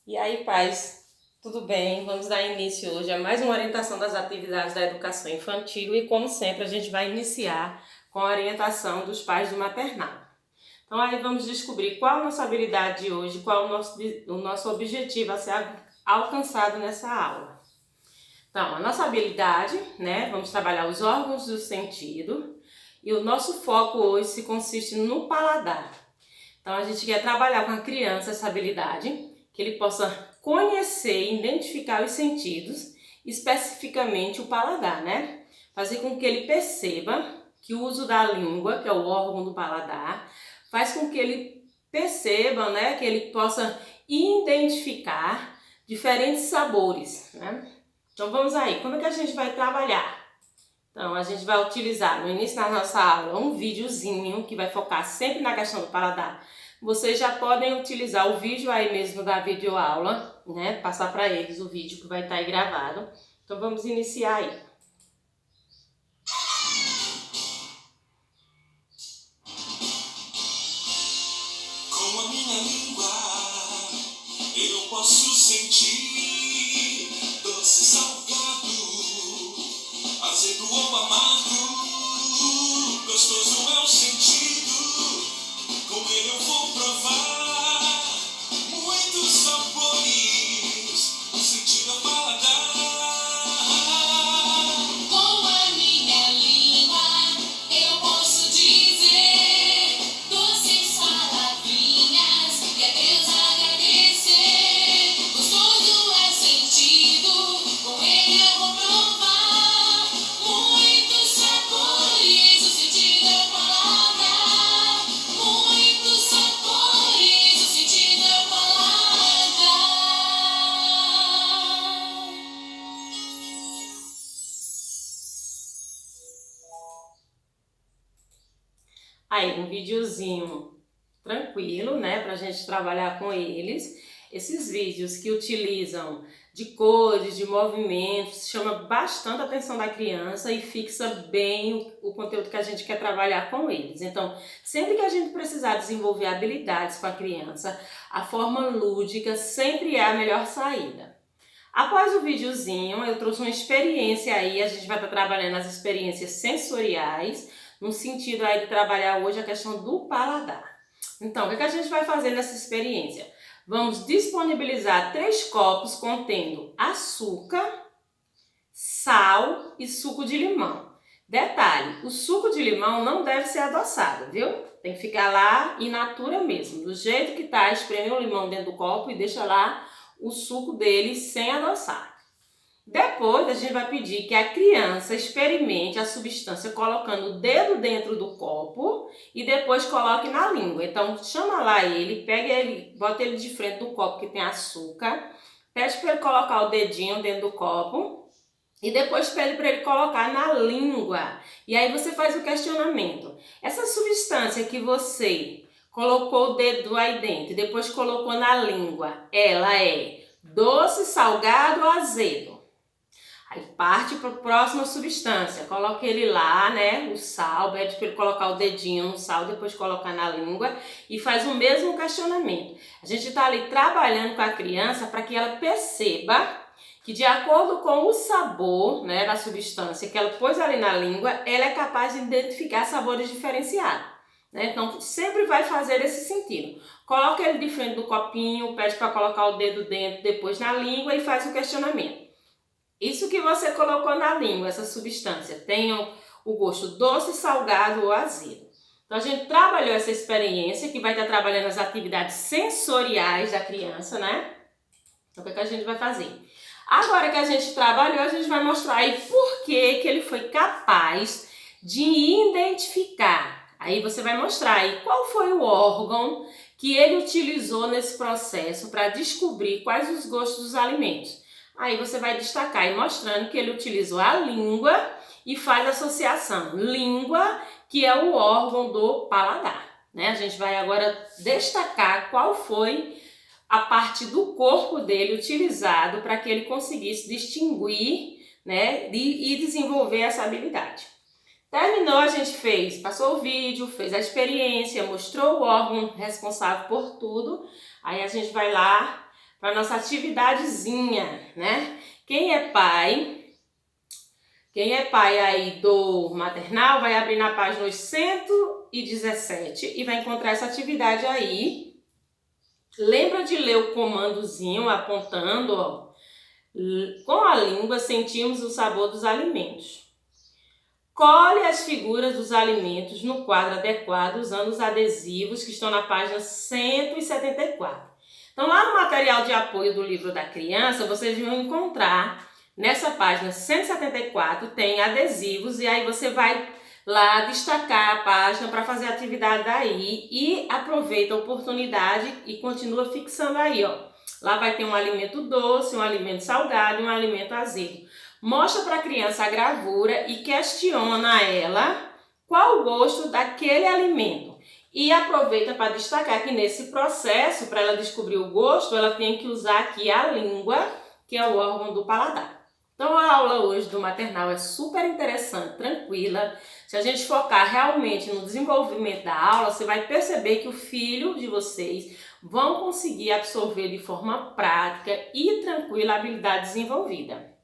E aí, pais, tudo bem? Vamos dar início hoje a mais uma orientação das atividades da educação infantil e, como sempre, a gente vai iniciar com a orientação dos pais do maternal. Então, aí vamos descobrir qual a nossa habilidade de hoje, qual o nosso objetivo a ser alcançado nessa aula. Então, a nossa habilidade, né? Vamos trabalhar os órgãos do sentido e o nosso foco hoje se consiste no paladar. Então, a gente quer trabalhar com a criança essa habilidade, que ele possa conhecer e identificar os sentidos, especificamente o paladar, né? Fazer com que ele perceba que o uso da língua, que é o órgão do paladar, faz com que ele perceba, né? Que ele possa identificar diferentes sabores, né? Então, vamos aí. Como é que a gente vai trabalhar? Então, a gente vai utilizar no início da nossa aula um videozinho que vai focar sempre na questão do paladar. Vocês já podem utilizar o vídeo aí mesmo da videoaula, né? Passar para eles o vídeo que vai estar aí gravado. Então, vamos iniciar aí. Com a minha língua, eu posso sentir doce, salgado, azedo ou amargo. Gostoso é o sentido, com ele eu vou provar muitos sabores. O sentido é o paladar. Com a minha língua, eu posso dizer doces palavrinhas e a Deus agradecer. Gostoso é o sentido, com ele eu vou provar muitos sabores. O sentido é o paladar. Muitos sabores, o sentido é o paladar. Aí, um videozinho tranquilo, né? Pra gente trabalhar com eles. Esses vídeos que utilizam de cores, de movimentos, chama bastante a atenção da criança e fixa bem o conteúdo que a gente quer trabalhar com eles. Então, sempre que a gente precisar desenvolver habilidades com a criança, a forma lúdica sempre é a melhor saída. Após o videozinho, eu trouxe uma experiência aí, a gente vai estar trabalhando as experiências sensoriais, no sentido aí de trabalhar hoje a questão do paladar. Então, o que a gente vai fazer nessa experiência? Vamos disponibilizar 3 copos contendo açúcar, sal e suco de limão. Detalhe, o suco de limão não deve ser adoçado, viu? Tem que ficar lá in natura mesmo, do jeito que tá, espreme o limão dentro do copo e deixa lá o suco dele sem adoçar. Depois a gente vai pedir que a criança experimente a substância colocando o dedo dentro do copo e depois coloque na língua. Então chama lá ele, pega ele, bota ele de frente do copo que tem açúcar, pede para ele colocar o dedinho dentro do copo e depois pede para ele colocar na língua. E aí você faz o questionamento. Essa substância que você colocou o dedo aí dentro e depois colocou na língua, ela é doce, salgado ou azedo? Aí parte para a próxima substância, coloca ele lá, né, o sal, pede para ele colocar o dedinho no sal, depois colocar na língua e faz o mesmo questionamento. A gente está ali trabalhando com a criança para que ela perceba que de acordo com o sabor, né, da substância que ela pôs ali na língua, ela é capaz de identificar sabores diferenciados. Né? Então sempre vai fazer esse sentido. Coloca ele de frente do copinho, pede para colocar o dedo dentro, depois na língua e faz o questionamento. Isso que você colocou na língua, essa substância, tem o gosto doce, salgado ou azedo. Então a gente trabalhou essa experiência que vai estar trabalhando as atividades sensoriais da criança, né? Então o que a gente vai fazer? Agora que a gente trabalhou, a gente vai mostrar aí por que ele foi capaz de identificar. Aí você vai mostrar aí qual foi o órgão que ele utilizou nesse processo para descobrir quais os gostos dos alimentos. Aí você vai destacar e mostrando que ele utilizou a língua e faz associação. Língua, que é o órgão do paladar, né? A gente vai agora destacar qual foi a parte do corpo dele utilizado para que ele conseguisse distinguir, né, e desenvolver essa habilidade. Terminou, a gente passou o vídeo, fez a experiência, mostrou o órgão responsável por tudo. Aí a gente vai lá para nossa atividadezinha, né? Quem é pai aí do maternal vai abrir na página 117 e vai encontrar essa atividade aí. Lembra de ler o comandozinho apontando, ó. Com a língua sentimos o sabor dos alimentos. Colhe as figuras dos alimentos no quadro adequado usando os adesivos que estão na página 174. Então, lá no material de apoio do livro da criança, vocês vão encontrar, nessa página 174, tem adesivos e aí você vai lá destacar a página para fazer a atividade daí e aproveita a oportunidade e continua fixando aí, ó. Lá vai ter um alimento doce, um alimento salgado e um alimento azedo. Mostra para a criança a gravura e questiona ela qual o gosto daquele alimento. E aproveita para destacar que nesse processo, para ela descobrir o gosto, ela tem que usar aqui a língua, que é o órgão do paladar. Então a aula hoje do maternal é super interessante, tranquila. Se a gente focar realmente no desenvolvimento da aula, você vai perceber que o filho de vocês vão conseguir absorver de forma prática e tranquila a habilidade desenvolvida.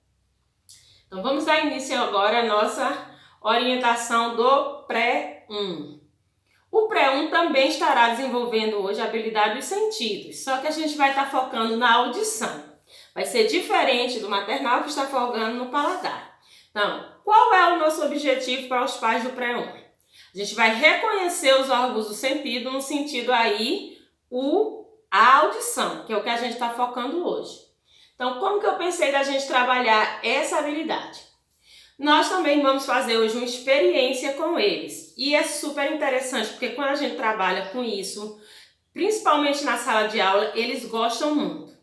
Então vamos dar início agora à nossa orientação do pré-1. O pré-1 também estará desenvolvendo hoje a habilidade dos sentidos, só que a gente vai estar focando na audição. Vai ser diferente do maternal que está focando no paladar. Então, qual é o nosso objetivo para os pais do pré-1? A gente vai reconhecer os órgãos do sentido, no sentido aí, a audição, que é o que a gente está focando hoje. Então, como que eu pensei da gente trabalhar essa habilidade? Nós também vamos fazer hoje uma experiência com eles. E é super interessante, porque quando a gente trabalha com isso, principalmente na sala de aula, eles gostam muito.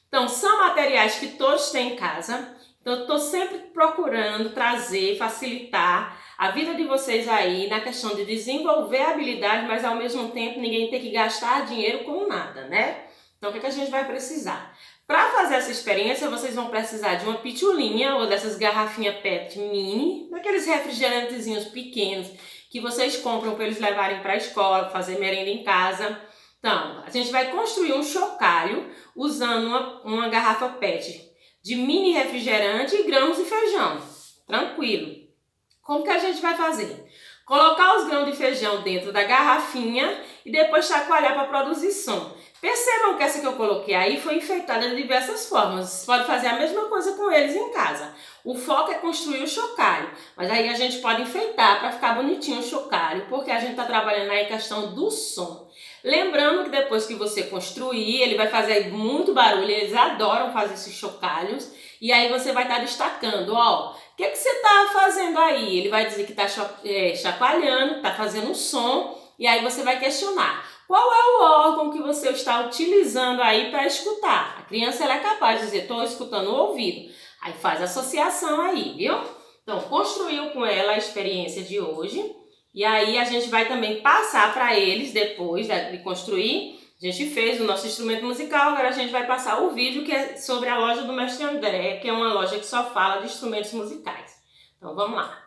Então, são materiais que todos têm em casa. Então, eu estou sempre procurando trazer, facilitar a vida de vocês aí na questão de desenvolver a habilidade, mas ao mesmo tempo ninguém tem que gastar dinheiro com nada, né? Então, o que a gente vai precisar? Para fazer essa experiência, vocês vão precisar de uma pitulinha ou dessas garrafinhas PET mini, daqueles refrigerantezinhos pequenos que vocês compram para eles levarem para a escola, fazer merenda em casa. Então, a gente vai construir um chocalho usando uma garrafa PET de mini refrigerante e grãos de feijão. Tranquilo. Como que a gente vai fazer? Colocar os grãos de feijão dentro da garrafinha e depois chacoalhar para produzir som. Percebam que essa que eu coloquei aí foi enfeitada de diversas formas. Você pode fazer a mesma coisa com eles em casa. O foco é construir o chocalho, mas aí a gente pode enfeitar para ficar bonitinho o chocalho, porque a gente está trabalhando aí a questão do som. Lembrando que depois que você construir, ele vai fazer muito barulho, eles adoram fazer esses chocalhos, e aí você vai estar destacando, ó, o que você está fazendo aí? Ele vai dizer que está chacoalhando, está fazendo som, e aí você vai questionar. Qual é o órgão que você está utilizando aí para escutar? A criança ela é capaz de dizer, estou escutando o ouvido. Aí faz associação aí, viu? Então, construiu com ela a experiência de hoje. E aí a gente vai também passar para eles, depois de construir. A gente fez o nosso instrumento musical, agora a gente vai passar o vídeo que é sobre a loja do Mestre André, que é uma loja que só fala de instrumentos musicais. Então, vamos lá.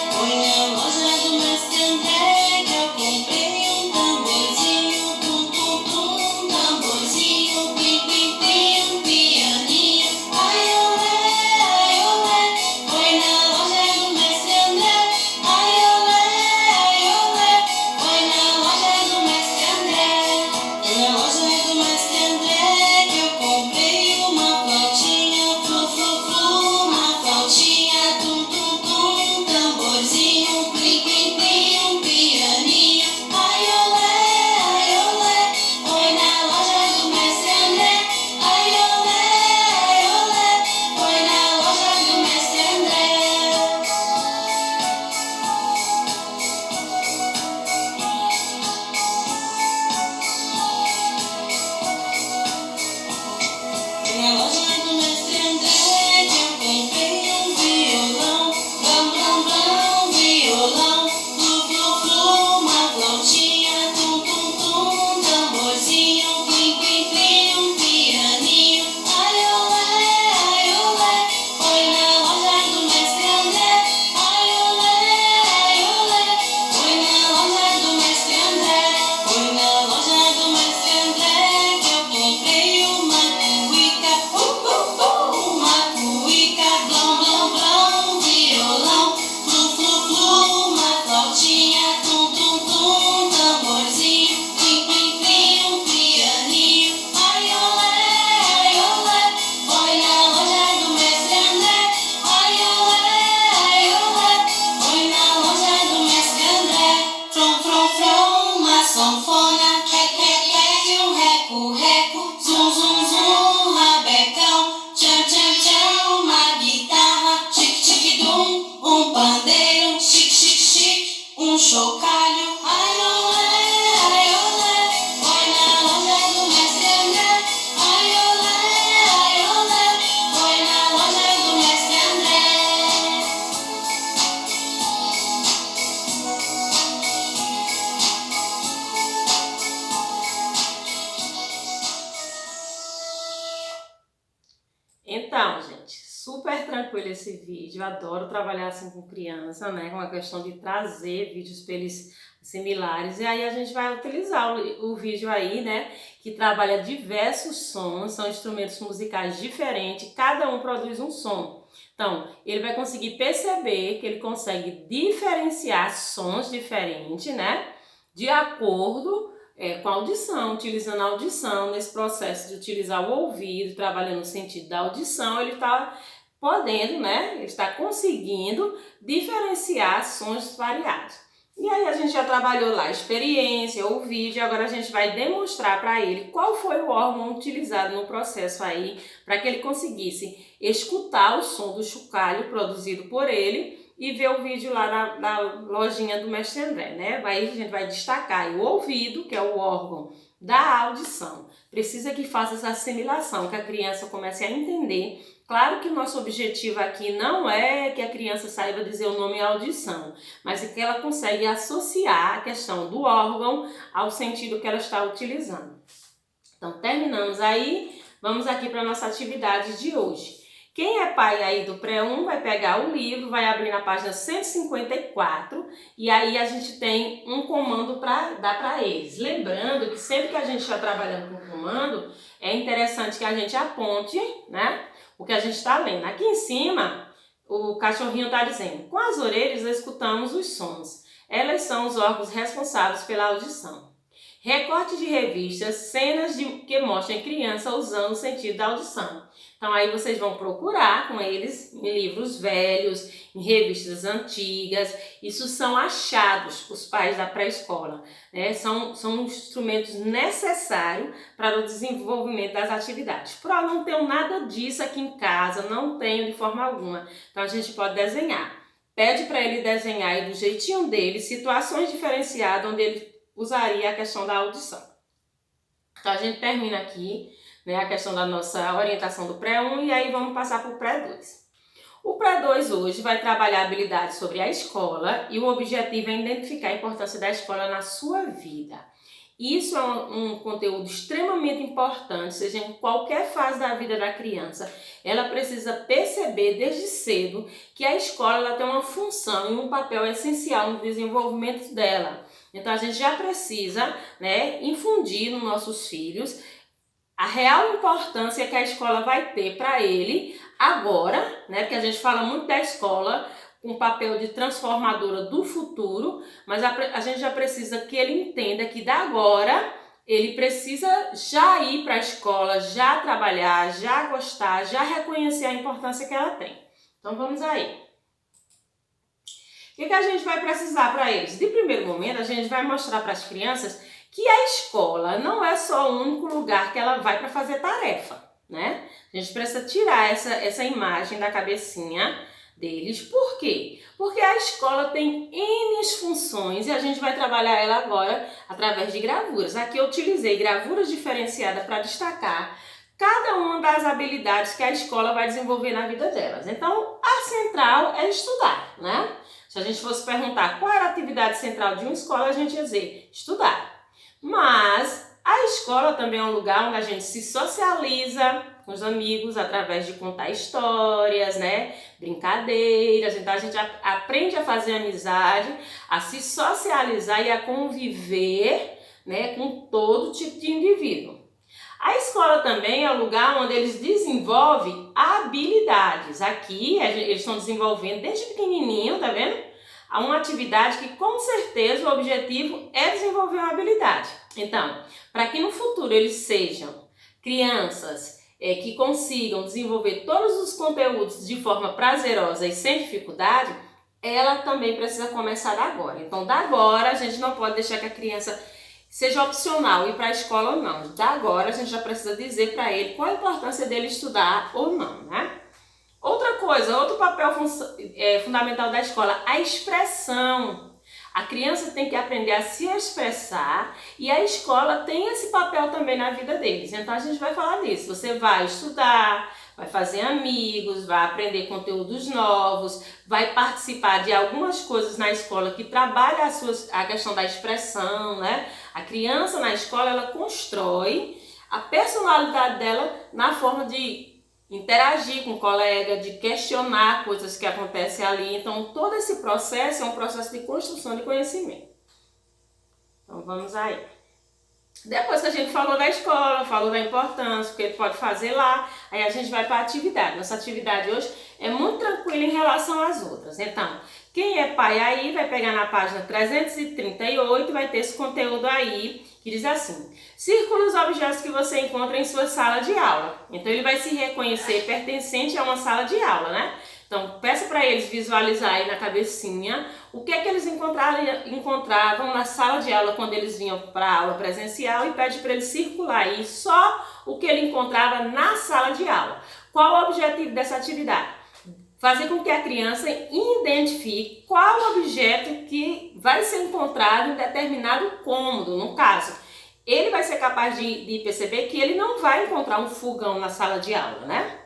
Foi na loja do mestre André que Super tranquilo esse vídeo, eu adoro trabalhar assim com criança, né? Com a questão de trazer vídeos para eles similares. E aí a gente vai utilizar o vídeo aí, né? Que trabalha diversos sons, são instrumentos musicais diferentes, cada um produz um som. Então, ele vai conseguir perceber que ele consegue diferenciar sons diferentes, né? De acordo com a audição, utilizando a audição. Nesse processo de utilizar o ouvido, trabalhando no sentido da audição, ele está podendo, né? Ele está conseguindo diferenciar sons variados. E aí a gente já trabalhou lá a experiência, o vídeo, agora a gente vai demonstrar para ele qual foi o órgão utilizado no processo aí, para que ele conseguisse escutar o som do chocalho produzido por ele e ver o vídeo lá na lojinha do Mestre André, né? Aí a gente vai destacar aí o ouvido, que é o órgão da audição. Precisa que faça essa assimilação, que a criança comece a entender. Claro que o nosso objetivo aqui não é que a criança saiba dizer o nome audição, mas é que ela consegue associar a questão do órgão ao sentido que ela está utilizando. Então, terminamos aí, vamos aqui para a nossa atividade de hoje. Quem é pai aí do pré-1 vai pegar o livro, vai abrir na página 154 e aí a gente tem um comando para dar para eles. Lembrando que sempre que a gente está trabalhando com comando, é interessante que a gente aponte, né, o que a gente está lendo. Aqui em cima, o cachorrinho está dizendo: com as orelhas escutamos os sons. Elas são os órgãos responsáveis pela audição. Recorte de revistas, cenas que mostrem criança usando o sentido da audição. Então aí vocês vão procurar com eles em livros velhos, em revistas antigas. Isso são achados para os pais da pré-escola, né? São instrumentos necessários para o desenvolvimento das atividades. Por eu não tenho nada disso aqui em casa, não tenho de forma alguma. Então a gente pode desenhar. Pede para ele desenhar aí do jeitinho dele, situações diferenciadas onde ele usaria a questão da audição. Então a gente termina aqui, né, a questão da nossa orientação do pré-1 e aí vamos passar para o pré-2. O pré-2 hoje vai trabalhar habilidades sobre a escola e o objetivo é identificar a importância da escola na sua vida. Isso é um conteúdo extremamente importante, seja em qualquer fase da vida da criança. Ela precisa perceber desde cedo que a escola ela tem uma função e um papel essencial no desenvolvimento dela. Então a gente já precisa, né, infundir nos nossos filhos a real importância que a escola vai ter para ele agora, né, porque a gente fala muito da escola com o papel de transformadora do futuro, mas a gente já precisa que ele entenda que da agora ele precisa já ir para a escola, já trabalhar, já gostar, já reconhecer a importância que ela tem. Então vamos aí. O que a gente vai precisar para eles? De primeiro momento, a gente vai mostrar para as crianças que a escola não é só o único lugar que ela vai para fazer tarefa, né? A gente precisa tirar essa imagem da cabecinha deles. Por quê? Porque a escola tem N funções e a gente vai trabalhar ela agora através de gravuras. Aqui eu utilizei gravuras diferenciadas para destacar cada uma das habilidades que a escola vai desenvolver na vida delas. Então, a central é estudar, né? Se a gente fosse perguntar qual era a atividade central de uma escola, a gente ia dizer estudar. Mas a escola também é um lugar onde a gente se socializa com os amigos através de contar histórias, né? Brincadeiras. Então a gente aprende a fazer amizade, a se socializar e a conviver, né, com todo tipo de indivíduo. A escola também é um lugar onde eles desenvolvem habilidades. Aqui eles estão desenvolvendo desde pequenininho, tá vendo? Há uma atividade que com certeza o objetivo é desenvolver uma habilidade. Então, para que no futuro eles sejam crianças que consigam desenvolver todos os conteúdos de forma prazerosa e sem dificuldade, ela também precisa começar da agora. Então, da agora a gente não pode deixar que a criança seja opcional ir para a escola ou não. Da agora a gente já precisa dizer para ele qual a importância dele estudar ou não, né? Outra coisa, outro papel fundamental da escola, a expressão. A criança tem que aprender a se expressar e a escola tem esse papel também na vida deles. Então a gente vai falar disso. Você vai estudar, vai fazer amigos, vai aprender conteúdos novos, vai participar de algumas coisas na escola que trabalha a questão da expressão, né? A criança na escola, ela constrói a personalidade dela na forma de interagir com o colega, de questionar coisas que acontecem ali. Então, todo esse processo é um processo de construção de conhecimento. Então, vamos aí. Depois que a gente falou da escola, falou da importância, o que ele pode fazer lá, aí a gente vai para a atividade. Nossa atividade hoje é muito tranquila em relação às outras. Então, quem é pai aí vai pegar na página 338, vai ter esse conteúdo aí, que diz assim: circule os objetos que você encontra em sua sala de aula. Então, ele vai se reconhecer pertencente a uma sala de aula, né? Então, peça para eles visualizar aí na cabecinha o que é que eles encontravam na sala de aula quando eles vinham para a aula presencial, e pede para eles circular aí só o que ele encontrava na sala de aula. Qual o objetivo dessa atividade? Fazer com que a criança identifique qual objeto que vai ser encontrado em determinado cômodo. No caso, ele vai ser capaz de perceber que ele não vai encontrar um fogão na sala de aula, né?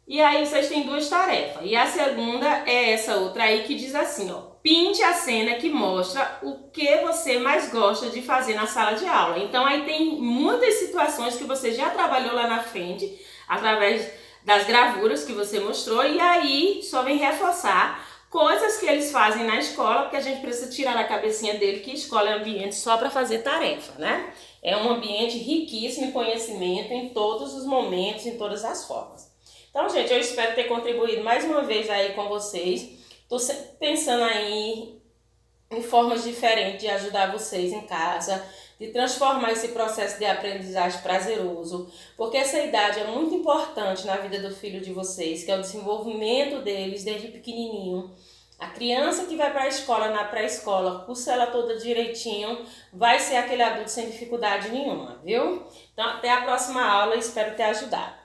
E aí vocês têm duas tarefas. E a segunda é essa outra aí que diz assim, ó: pinte a cena que mostra o que você mais gosta de fazer na sala de aula. Então aí tem muitas situações que você já trabalhou lá na frente, através das gravuras que você mostrou, e aí só vem reforçar coisas que eles fazem na escola, porque a gente precisa tirar da cabecinha dele que escola é ambiente só para fazer tarefa, né? É um ambiente riquíssimo em conhecimento em todos os momentos, em todas as formas. Então, gente, eu espero ter contribuído mais uma vez aí com vocês. Estou sempre pensando aí em formas diferentes de ajudar vocês em casa, de transformar esse processo de aprendizagem prazeroso, porque essa idade é muito importante na vida do filho de vocês, que é o desenvolvimento deles desde pequenininho. A criança que vai para a escola, na pré-escola, cursa ela toda direitinho, vai ser aquele adulto sem dificuldade nenhuma, viu? Então, até a próxima aula, espero ter ajudado.